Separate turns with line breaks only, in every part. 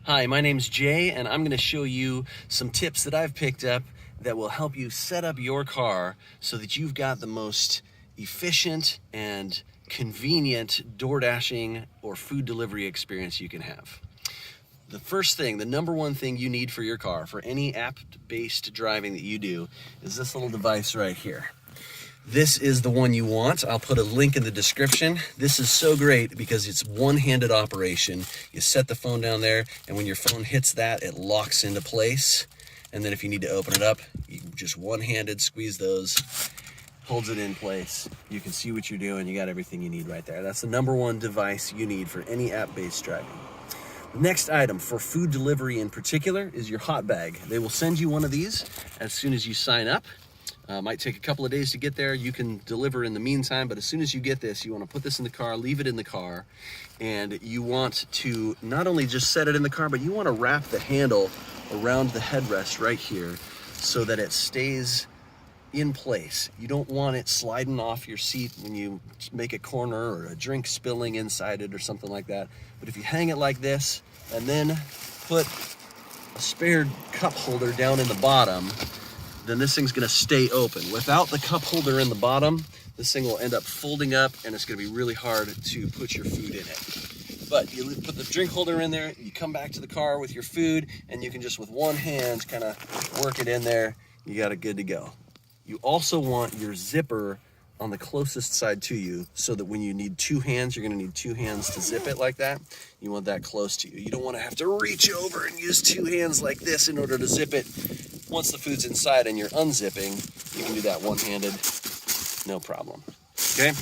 Hi, my name's Jay, and I'm going to show you some tips that I've picked up that will help you set up your car so that you've got the most efficient and convenient DoorDashing or food delivery experience you can have. The first thing, the number one thing you need for your car, for any app-based driving that you do, is this little device right here. This is the one you want. I'll put a link in the description. This is so great because it's one-handed operation. You set the phone down there, and when your phone hits that, it locks into place. And then if you need to open it up, you just one-handed squeeze those, holds it in place. You can see what you're doing. You got everything you need right there. That's the number one device you need for any app-based driving. The next item for food delivery in particular is your hot bag. They will send you one of these as soon as you sign up. Might take a couple of days to get there. You can deliver in the meantime, but as soon as you get this, you want to put this in the car, leave it in the car, and you want to not only just set it in the car, but you want to wrap the handle around the headrest right here so that it stays in place. You don't want it sliding off your seat when you make a corner or a drink spilling inside it or something like that. But if you hang it like this and then put a spare cup holder down in the bottom, then this thing's gonna stay open. Without the cup holder in the bottom, this thing will end up folding up and it's gonna be really hard to put your food in it. But you put the drink holder in there, you come back to the car with your food, and you can just with one hand kind of work it in there. You got it good to go. You also want your zipper on the closest side to you so that when you need two hands, you're gonna need two hands to zip it like that. You want that close to you. You don't wanna have to reach over and use two hands like this in order to zip it. Once the food's inside and you're unzipping, you can do that one-handed, no problem, okay?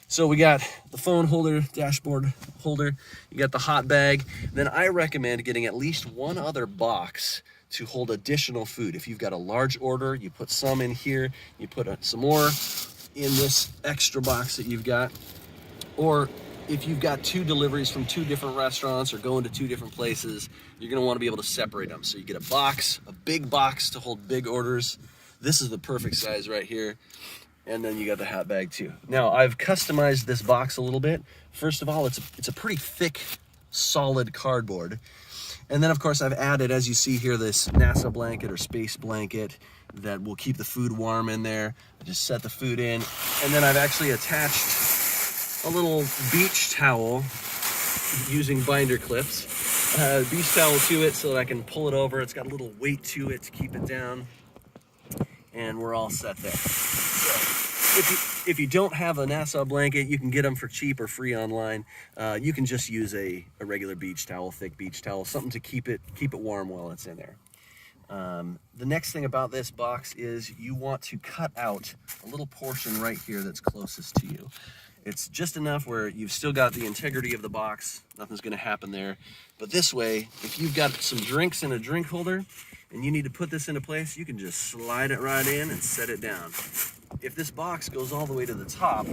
So we got the phone holder, dashboard holder, you got the hot bag. Then I recommend getting at least one other box to hold additional food. If you've got a large order, you put some in here, you put some more in this extra box that you've got. Or if you've got two deliveries from two different restaurants or going to two different places, you're gonna wanna be able to separate them. So you get a box, a big box to hold big orders. This is the perfect size right here. And then you got the hot bag too. Now I've customized this box a little bit. First of all, it's a pretty thick, solid cardboard. And then of course I've added, as you see here, this NASA blanket or space blanket that will keep the food warm in there. I just set the food in. And then I've actually attached a little beach towel using binder clips. Beach towel to it so that I can pull it over. It's got a little weight to it to keep it down. And we're all set there. So if you don't have a NASA blanket, you can get them for cheap or free online. You can just use a regular beach towel, thick beach towel, something to keep it warm while it's in there. The next thing about this box is you want to cut out a little portion right here that's closest to you. It's just enough where you've still got the integrity of the box, nothing's gonna happen there. But this way, if you've got some drinks in a drink holder and you need to put this into place, you can just slide it right in and set it down. If this box goes all the way to the top,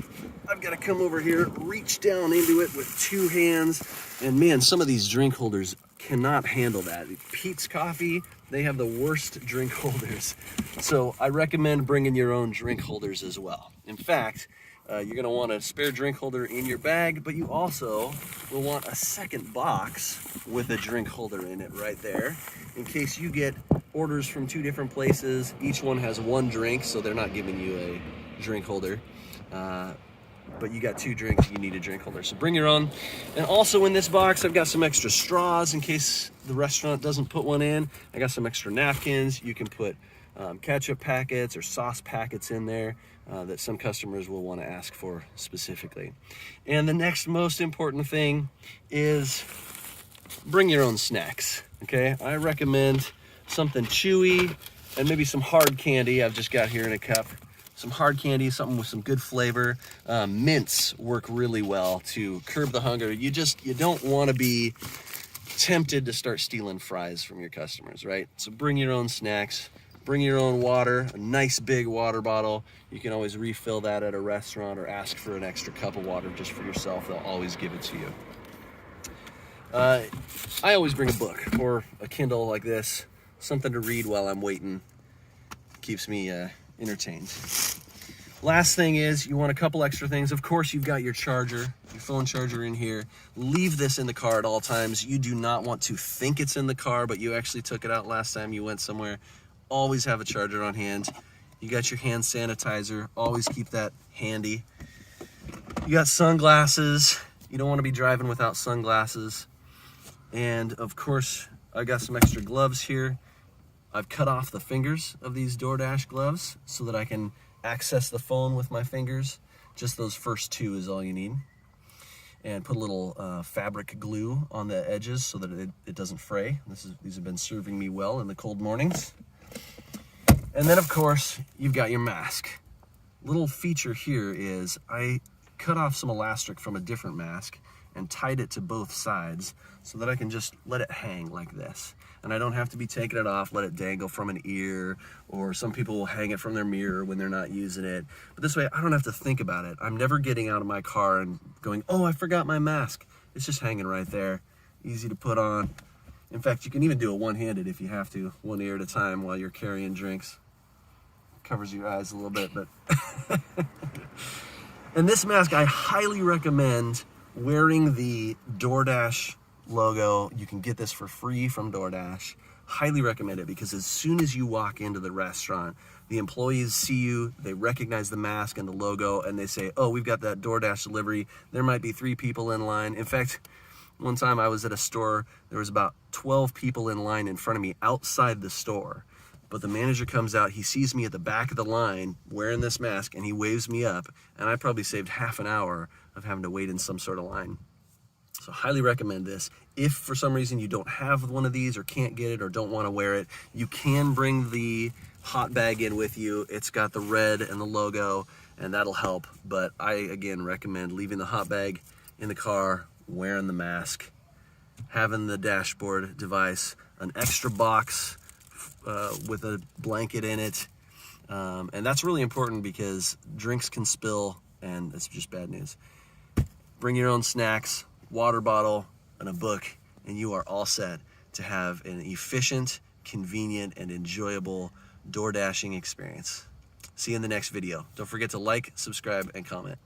I've gotta come over here, reach down into it with two hands, and man, some of these drink holders cannot handle that. Pete's Coffee, they have the worst drink holders. So I recommend bringing your own drink holders as well. In fact, you're gonna want a spare drink holder in your bag, but you also will want a second box with a drink holder in it right there, in case you get orders from two different places. Each one has one drink, so they're not giving you a drink holder. But you got two drinks, you need a drink holder. So bring your own. And also in this box, I've got some extra straws in case the restaurant doesn't put one in. I got some extra napkins. You can put ketchup packets or sauce packets in there that some customers will want to ask for specifically. And the next most important thing is bring your own snacks, okay? I recommend something chewy and maybe some hard candy I've just got here in a cup. Some hard candy, something with some good flavor. Mints work really well to curb the hunger. You don't want to be tempted to start stealing fries from your customers, right? So bring your own snacks. Bring your own water, a nice big water bottle. You can always refill that at a restaurant or ask for an extra cup of water just for yourself. They'll always give it to you. I always bring a book or a Kindle like this, something to read while I'm waiting. Keeps me entertained. Last thing is you want a couple extra things. Of course, you've got your charger, your phone charger in here. Leave this in the car at all times. You do not want to think it's in the car, but you actually took it out last time you went somewhere. Always have a charger on hand. You got your hand sanitizer. Always keep that handy. You got sunglasses. You don't want to be driving without sunglasses. And of course, I got some extra gloves here. I've cut off the fingers of these DoorDash gloves so that I can access the phone with my fingers. Just those first two is all you need. And put a little fabric glue on the edges so that it doesn't fray. These have been serving me well in the cold mornings. And then of course, you've got your mask. Little feature here is I cut off some elastic from a different mask and tied it to both sides so that I can just let it hang like this. And I don't have to be taking it off, let it dangle from an ear, or some people will hang it from their mirror when they're not using it. But this way, I don't have to think about it. I'm never getting out of my car and going, oh, I forgot my mask. It's just hanging right there, easy to put on. In fact, you can even do it one-handed if you have to, one ear at a time while you're carrying drinks. Covers your eyes a little bit, but... And this mask, I highly recommend wearing the DoorDash logo. You can get this for free from DoorDash. Highly recommend it, because as soon as you walk into the restaurant, the employees see you, they recognize the mask and the logo, and they say, oh, we've got that DoorDash delivery. There might be 3 people in line. In fact, one time I was at a store, there was about 12 people in line in front of me outside the store. But the manager comes out, he sees me at the back of the line wearing this mask, and he waves me up, and I probably saved half an hour of having to wait in some sort of line. So highly recommend this. If for some reason you don't have one of these or can't get it or don't want to wear it, you can bring the hot bag in with you. It's got the red and the logo, and that'll help. But I, again, recommend leaving the hot bag in the car, wearing the mask, having the dashboard device, an extra box with a blanket in it. And that's really important because drinks can spill, and it's just bad news. Bring your own snacks, water bottle, and a book, and you are all set to have an efficient, convenient, and enjoyable DoorDashing experience. See you in the next video. Don't forget to like, subscribe, and comment.